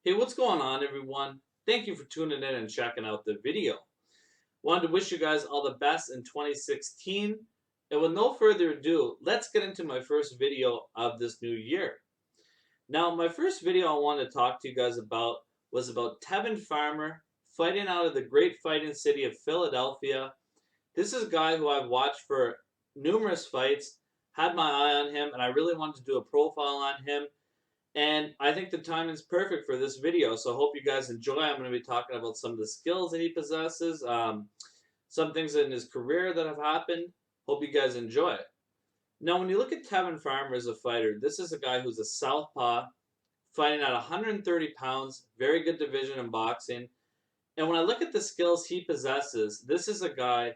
Hey, what's going on, everyone? Thank you for tuning in and checking out the video. Wanted to wish you guys all the best in 2016. And with no further ado, let's get into my first video of this new year. Now, my first video I wanted to talk to you guys about was about Tevin Farmer fighting out of the great fighting city of Philadelphia. This is a guy who I've watched for numerous fights, had my eye on him, and I really wanted to do a profile on him. And I think the timing is perfect for this video, so I hope you guys enjoy. I'm going to be talking about some of the skills that he possesses, some things in his career that have happened. Hope you guys enjoy it. Now, when you look at Tevin Farmer as a fighter, this is a guy who's a southpaw, fighting at 130 pounds, very good division in boxing. And when I look at the skills he possesses, this is a guy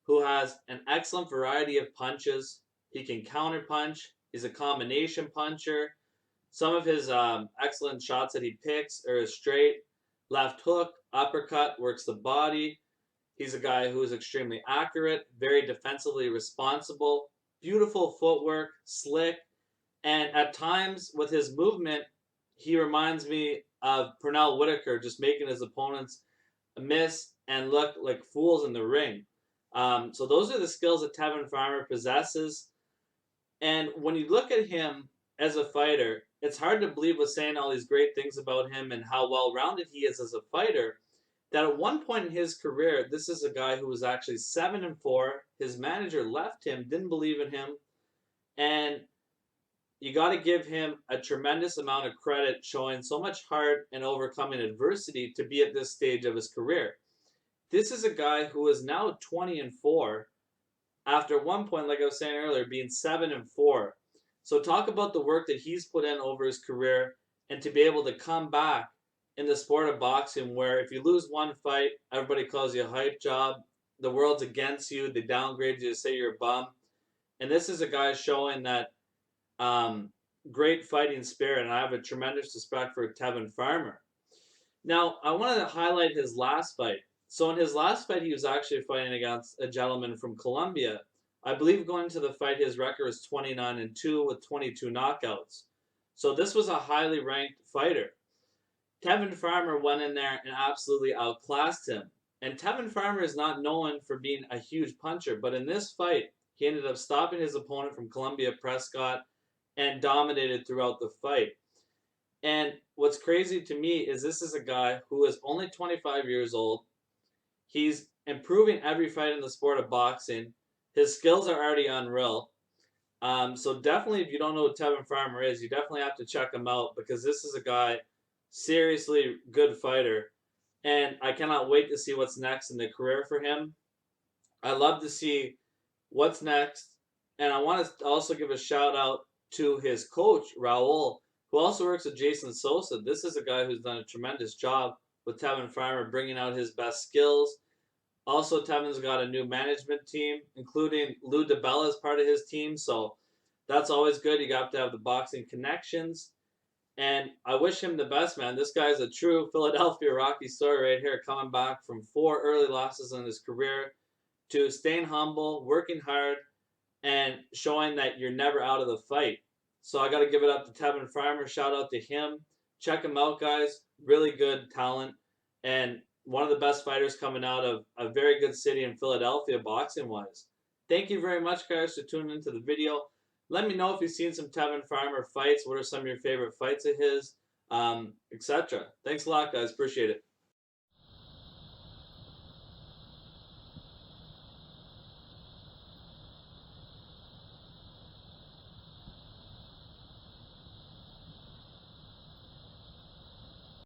who has an excellent variety of punches. He can counter punch. He's a combination puncher. Some of his excellent shots that he picks are a straight left hook, uppercut, works the body. He's a guy who is extremely accurate, very defensively responsible, beautiful footwork, slick, and at times with his movement, he reminds me of Pernell Whitaker, just making his opponents miss and look like fools in the ring. So those are the skills that Tevin Farmer possesses. And when you look at him as a fighter, it's hard to believe with saying all these great things about him and how well-rounded he is as a fighter, that at one point in his career, this is a guy who was actually 7-4. His manager left him, didn't believe in him, and you got to give him a tremendous amount of credit showing so much heart and overcoming adversity to be at this stage of his career. This is a guy who is now 20-4 after one point, like I was saying earlier, being 7-4. So talk about the work that he's put in over his career and to be able to come back in the sport of boxing where if you lose one fight, everybody calls you a hype job. The world's against you. They downgrade you to say you're a bum. And this is a guy showing that great fighting spirit, and I have a tremendous respect for Tevin Farmer. Now, I want to highlight his last fight. So in his last fight, he was actually fighting against a gentleman from Colombia. I believe going into the fight, his record was 29-2 with 22 knockouts. So this was a highly ranked fighter. Tevin Farmer went in there and absolutely outclassed him. And Tevin Farmer is not known for being a huge puncher, but in this fight, he ended up stopping his opponent from Columbia Prescott and dominated throughout the fight. And what's crazy to me is this is a guy who is only 25 years old. He's improving every fight in the sport of boxing. His skills are already unreal. So definitely, if you don't know who Tevin Farmer is, you definitely have to check him out because this is a guy, seriously good fighter. And I cannot wait to see what's next in the career for him. I love to see what's next. And I want to also give a shout out to his coach, Raul, who also works with Jason Sosa. This is a guy who's done a tremendous job with Tevin Farmer, bringing out his best skills. Also, Tevin's got a new management team, including Lou DiBella as part of his team. So that's always good. You got to have the boxing connections. And I wish him the best, man. This guy's a true Philadelphia Rocky story right here, coming back from 4 early losses in his career to staying humble, working hard, and showing that you're never out of the fight. So I got to give it up to Tevin Farmer. Shout out to him. Check him out, guys. Really good talent. And one of the best fighters coming out of a very good city in Philadelphia, boxing-wise. Thank you very much, guys, for tuning into the video. Let me know if you've seen some Tevin Farmer fights. What are some of your favorite fights of his, etc. Thanks a lot, guys. Appreciate it.